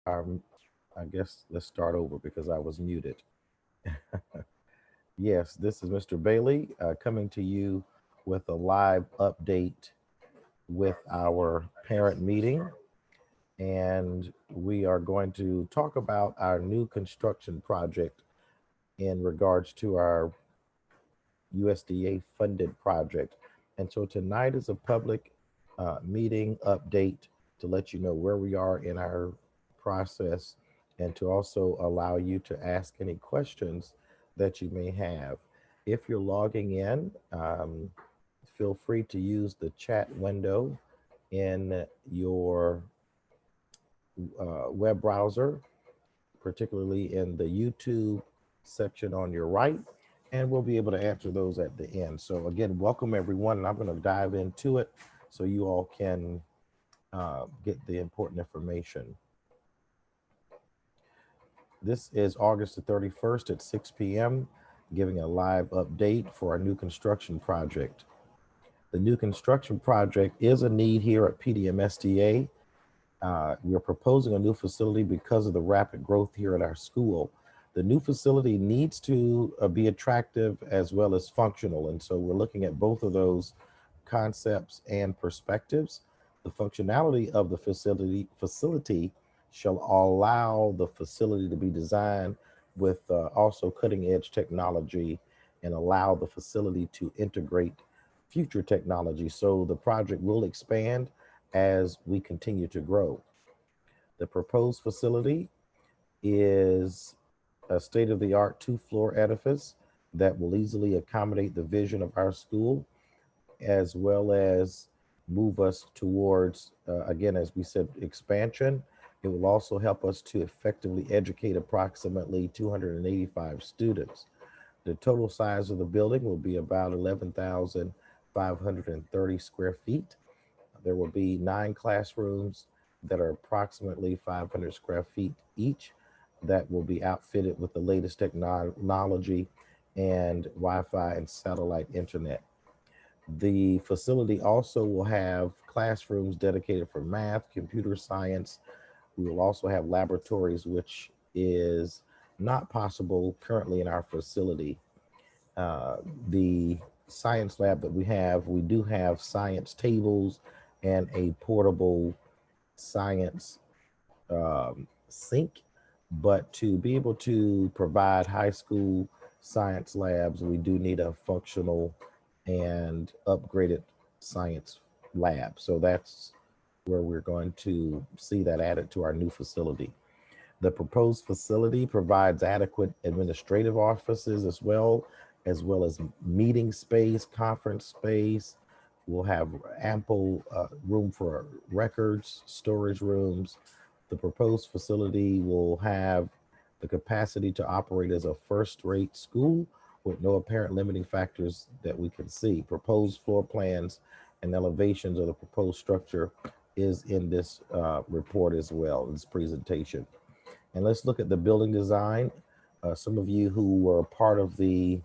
Um, I guess let's start over because I was muted. Yes, this is Mr. Bailey coming to you with a live update with our parent meeting. And we are going to talk about our new construction project in regards to our USDA funded project. And so tonight is a public meeting update to let you know where we are in our process and to also allow you to ask any questions that you may have. If you're logging in, feel free to use the chat window in your web browser, particularly in the YouTube section on your right, and we'll be able to answer those at the end. So, again, welcome everyone, and I'm going to dive into it so you all can get the important information. This is August the 31st at 6 p.m., giving a live update for our new construction project. The new construction project is a need here at PDMSDA. We are proposing a new facility because of the rapid growth here at our school. The new facility needs to be attractive as well as functional. And so we're looking at both of those concepts and perspectives. The functionality of the facility shall allow the facility to be designed with also cutting edge technology and allow the facility to integrate future technology. So the project will expand as we continue to grow. The proposed facility is a state of the art two-floor edifice that will easily accommodate the vision of our school as well as move us towards, again, as we said, expansion. It will also help us to effectively educate approximately 285 students. The total size of the building will be about 11,530 square feet. There will be 9 classrooms that are approximately 500 square feet each that will be outfitted with the latest technology and Wi Fi and satellite internet. The facility also will have classrooms dedicated for math, computer science. We will also have laboratories, which is not possible currently in our facility. uh, the science lab that we do have science tables and a portable science sink. But to be able to provide high school science labs, we do need a functional and upgraded science lab. So that's where we're going to see that added to our new facility. The proposed facility provides adequate administrative offices as well as meeting space, conference space. We'll have ample room for records, storage rooms. The proposed facility will have the capacity to operate as a first-rate school with no apparent limiting factors that we can see. Proposed floor plans and elevations of the proposed structure is in this report as well, this presentation. And let's look at the building design. Some of you who were part of the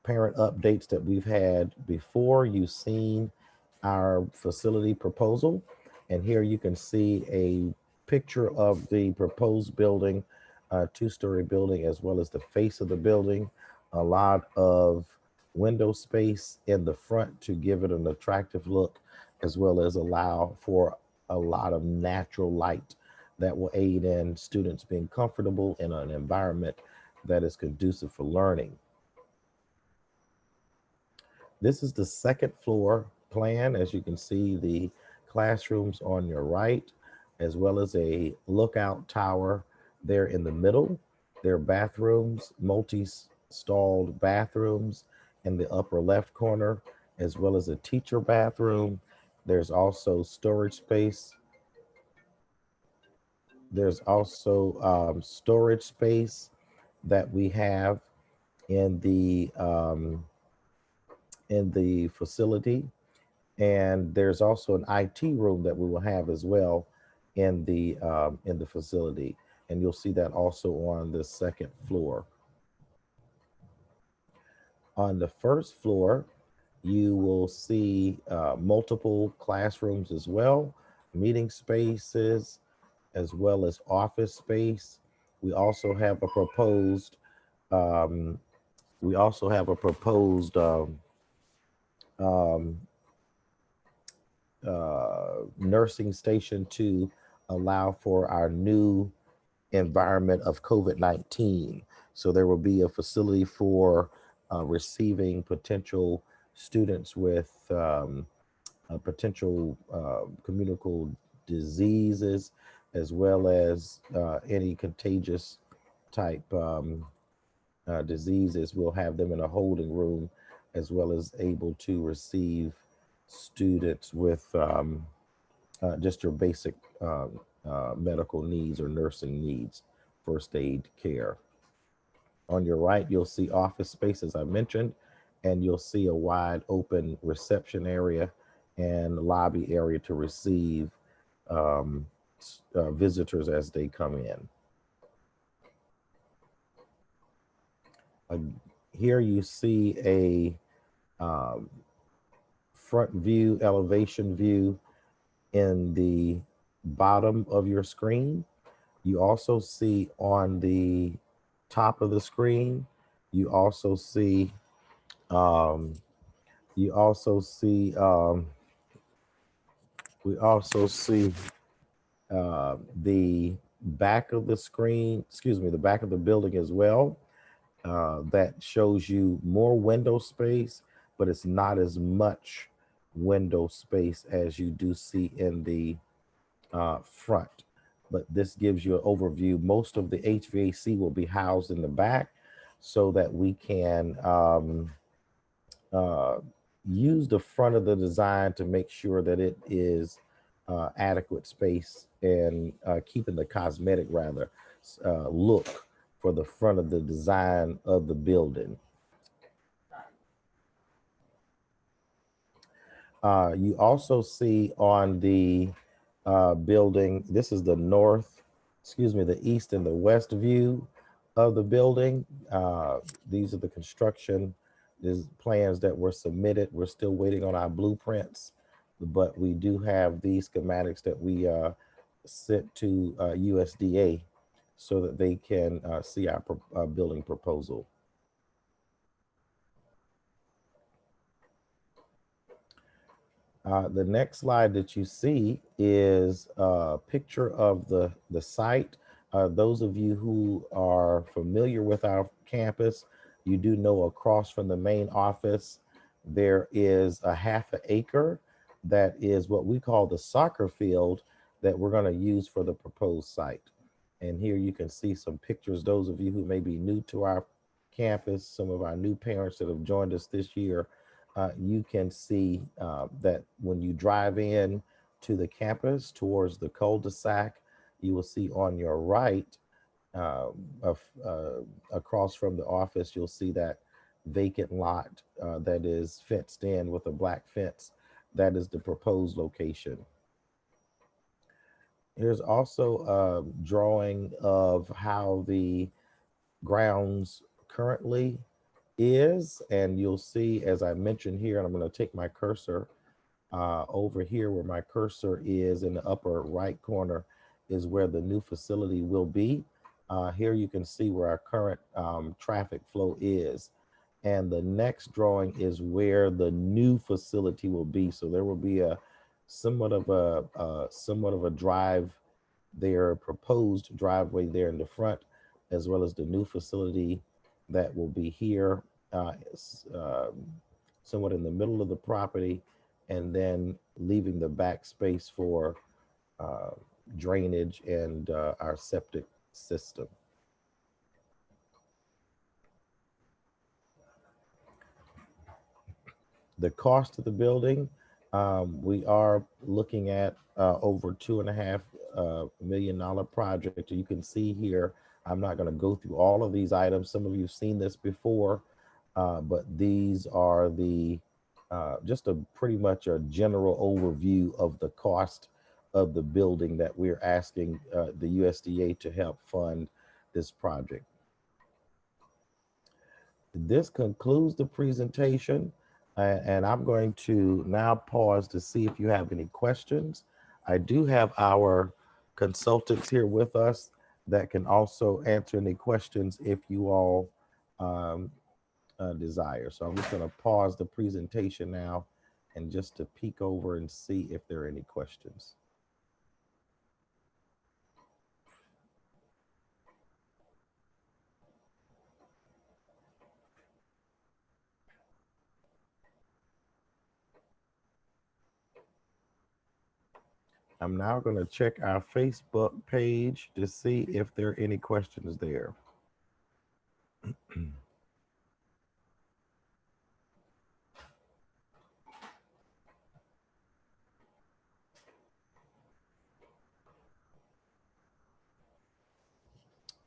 parent updates that we've had before, you've seen our facility proposal. And here you can see a picture of the proposed building, two-story building, as well as the face of the building. A lot of window space in the front to give it an attractive look, as well as allow for a lot of natural light that will aid in students being comfortable in an environment that is conducive for learning. This is the second floor plan. As you can see, the classrooms on your right, as well as a lookout tower there in the middle. There are bathrooms, multi-stalled bathrooms in the upper left corner, as well as a teacher bathroom. There's also storage space. There's also storage space that we have in the facility, and there's also an IT room that we will have as well in the facility, and you'll see that also on the second floor. On the first floor, you will see multiple classrooms as well, meeting spaces. as well as office space. We also have a proposed, um, we also have a proposed um, nursing station to allow for our new environment of COVID-19. So there will be a facility for receiving potential students with potential communicable diseases, as well as any contagious type diseases. We'll have them in a holding room, as well as able to receive students with just your basic medical needs or nursing needs, first aid care. On your right, you'll see office space, as I mentioned, and you'll see a wide open reception area and lobby area to receive um, visitors as they come in. Uh, Here you see a front view, elevation view in the bottom of your screen. You also see on the top of the screen, you also see um, you also see we also see the back of the screen, excuse me, the back of the building as well. That shows you more window space, but it's not as much window space as you do see in the front. But this gives you an overview. Most of the HVAC will be housed in the back so that we can uh, use the front of the design to make sure that it is adequate space and keeping the cosmetic rather look for the front of the design of the building. You also see on the building, this is the north, excuse me, the east and the west view of the building. These are the construction plans that were submitted. We're still waiting on our blueprints, but we do have these schematics that we sent to USDA so that they can see our building proposal. The next slide that you see is a picture of the site. Those of you who are familiar with our campus, you do know across from the main office, there is a half an acre that is what we call the soccer field that we're going to use for the proposed site. And here you can see some pictures. Those of you who may be new to our campus, some of our new parents that have joined us this year, you can see that when you drive in to the campus towards the cul-de-sac, you will see on your right, across from the office, you'll see that vacant lot that is fenced in with a black fence. That is the proposed location. Here's also a drawing of how the grounds currently is, and you'll see, as I mentioned here, and I'm going to take my cursor over here where my cursor is in the upper right corner is where the new facility will be. Here you can see where our current traffic flow is. And the next drawing is where the new facility will be. So there will be a somewhat of a drive there, proposed driveway there in the front, as well as the new facility that will be here, somewhat in the middle of the property, and then leaving the back space for uh, drainage and our septic system. The cost of the building, we are looking at over $2.5 million project. You can see here, I'm not going to go through all of these items. Some of you have seen this before, but these are the just a pretty much a general overview of the cost of the building that we're asking the USDA to help fund this project. This concludes the presentation, and I'm going to now pause to see if you have any questions. I do have our consultants here with us that can also answer any questions if you all um, desire. So I'm just going to pause the presentation now and just to peek over and see if there are any questions. I'm now going to check our Facebook page to see if there are any questions there.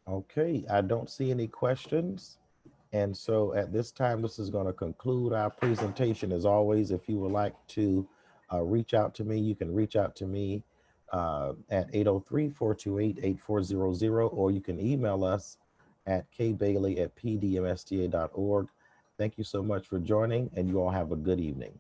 Okay, I don't see any questions. And so at this time, this is going to conclude our presentation. As always, if you would like to reach out to me, you can reach out to me at 803-428-8400, or you can email us at kbailey@pdmsta.org. Thank you so much for joining, and you all have a good evening.